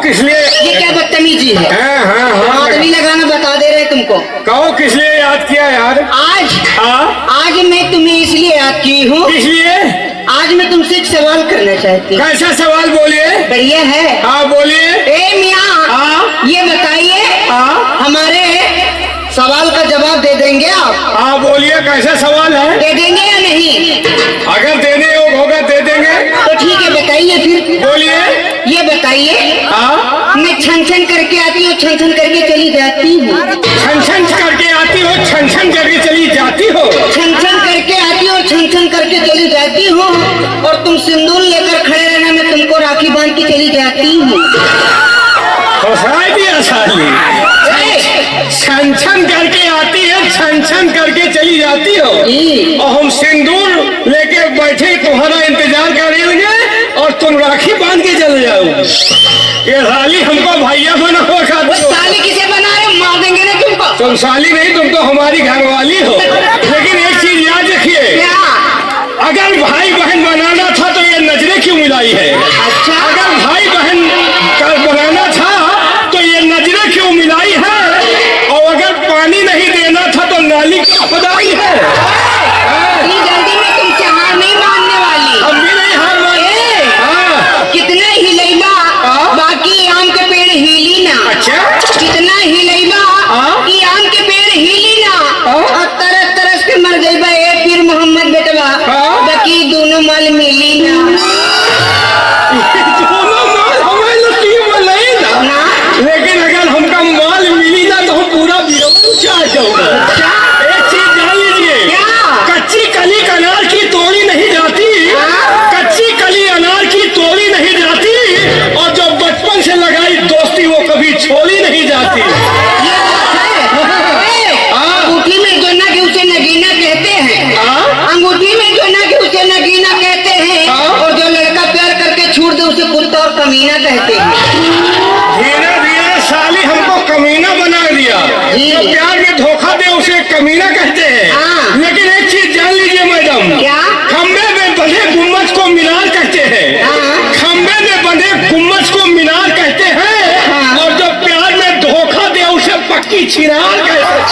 किस लिए? ये क्या बदतमीजी है? आदमी लगाना बता दे रहे तुमको। कहो किस लिए याद किया यार? आज मैं तुम्हें इसलिए याद की हूँ। किस लिए? आज मैं तुमसे एक सवाल करना चाहती हूँ। कैसा सवाल? बोलिए। बढ़िया है। हाँ बोलिए। ए मियाँ, ये बताइए, हमारे सवाल का जवाब दे देंगे आप? हाँ बोलिए, कैसा सवाल है? दे देंगे या नहीं? अगर देने होगा दे देंगे। तो ठीक है, बताइए फिर। बोलिए। ये बताइए, मैं छन छन करके आती हूँ, छन छन करके चली जाती हूँ। छन छन करके आती हो, छन छन करके चली जाती हो। छन छन करके आती हूँ, छन छन करके चली जाती हूँ, और तुम सिंदूर लेकर खड़े रहना, मैं तुमको राखी बांध के चली जाती हूँ। दिया साली। छन छन करके आती है, छन छन करके चली जाती हो, और हम सिंदूर लेके बैठे तुम्हारा इंतजार करेंगे और तुम राखी बांध के चले जाओ। ये साली हमको भैया बना हो। साली किसे बना रहे? मार देंगे ना तुमको। तुम साली नहीं, तुम तो हमारी घरवाली हो। लेकिन एक चीज याद रखिए, अगर भाई बहन बनाना था तो ये नजरें क्यों मिलाई है? अच्छा, अगर भाई बहन बनाना था तो ये नजरें क्यों मिलाई है? और अगर पानी नहीं देना था तो नाली क्यों खुदाई है? जल्दी में तुमसे हार नहीं मानने वाली। हम भी नहीं हार माने। कितना हिलैबा, बाकी आम के पेड़ हिली ना। अच्छा, कितना हिलैबा कि आम के पेड़ हिली ना, और तरस तरस के मर गई बा ए पीर मोहम्मद बेटवा, बाकी दोनों माल मिली ना। लेकिन अगर हमका माल मिली ना तो हम पूरा चाह जाऊंगा। एक चीज जान लीजिए, कच्ची कली अनार की तोड़ी नहीं जाती, कच्ची कली अनार की तोड़ी नहीं जाती, और जो बचपन से लगाई दोस्ती वो कभी छोड़ी नहीं जाती। अंगूठी में जो ना कि उसे नगीना कहते हैं, अंगूठी में जो ना कि उसे नगीना कहते हैं, और जो लड़का प्यार करके छोड़ दे उसे कुत्ता और कमीना कहते हैं। धीरे धीरे साली हमको कमीना बना दिया। जो प्यार में धोखा दे उसे कमीना कहते हैं। लेकिन एक चीज जान लीजिए मैडम, क्या? खंबे में बंधे गुम्बद को मीनार कहते हैं। खंबे में बंधे गुम्बद को मीनार कहते हैं, और जो प्यार में धोखा दे उसे पक्की छिनार कहते हैं।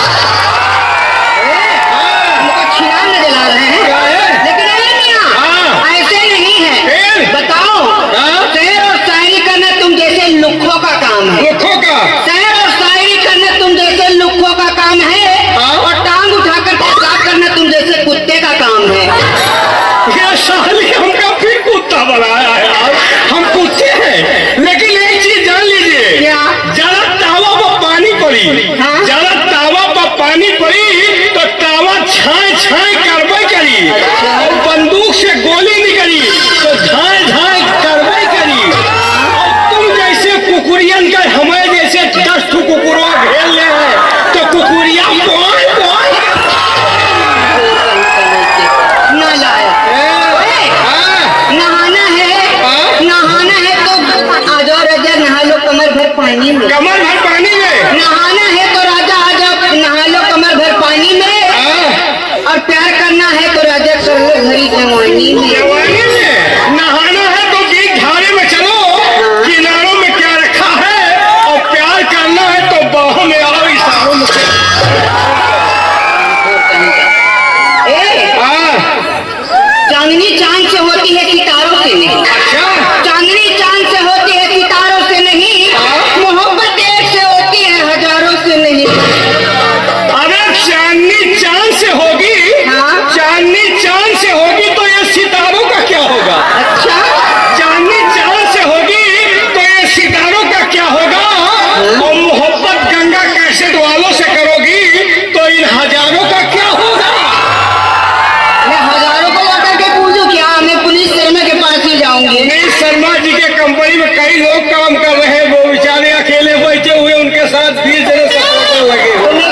छिनार न जला रहे हैं, लेकिन ऐसे नहीं है। बताओ, शेर और शायरी करना तुम जैसे लुक्खों का काम है। लुक्खों का? शेर और शायरी करना तुम जैसे लुक्खों का काम है, और टांग उठाकर पेशाब करना तुम जैसे कुत्ते का काम है। ये साली हमका फिर कुत्ता बनाया है यार, हम कुत्ते हैं। लेकिन एक चीज जान लीजिए, जरा तावा पर पानी पड़ी, जरा तावा पर पानी पड़ी तो तावा छाए छाए करबे करी, और बंदूक से गोली निकली तो झाए झाए करबे करी। और तुम जैसे कुकुरियन का हमें जैसे 10 कुकुरवा घेर ले हैं तो कुकुरिया पानी में। कमर भर पानी में नहाना है तो राजा आजा नहा लो कमर भर पानी में, और प्यार करना है तो राजा कर लो घड़ी जवानी में। जवानी में नहाना है तो बीच धारे में चलो, किनारों में क्या रखा है, और प्यार करना है तो बाहों में आओ इशारों में। चांदनी चांद से होती है सितारों से नहीं। अच्छा, चांदनी चांद से होती है सितारों से नहीं, मोहब्बत एक से होती है हजारों से नहीं। अरे चांदनी चांद से होगी, चांदनी चांद से होगी तो ये सितारों का क्या होगा? अच्छा, चांदनी चांद से होगी तो ये सितारों का क्या होगा? और मोहब्बत गंगा कैसेट वालों से करोगी तो इन हजारों का क्या होगा? मैं हजारों को लौटा के पूछूं क्या? मैं पुलिस शर्मा के पास ही जाऊंगी। पुलिस शर्मा जी के कंपनी में कई लोग काम कर रहे हैं, वो बेचारे अकेले बैठे हुए उनके साथ 20 जने सपोर्टर लगे।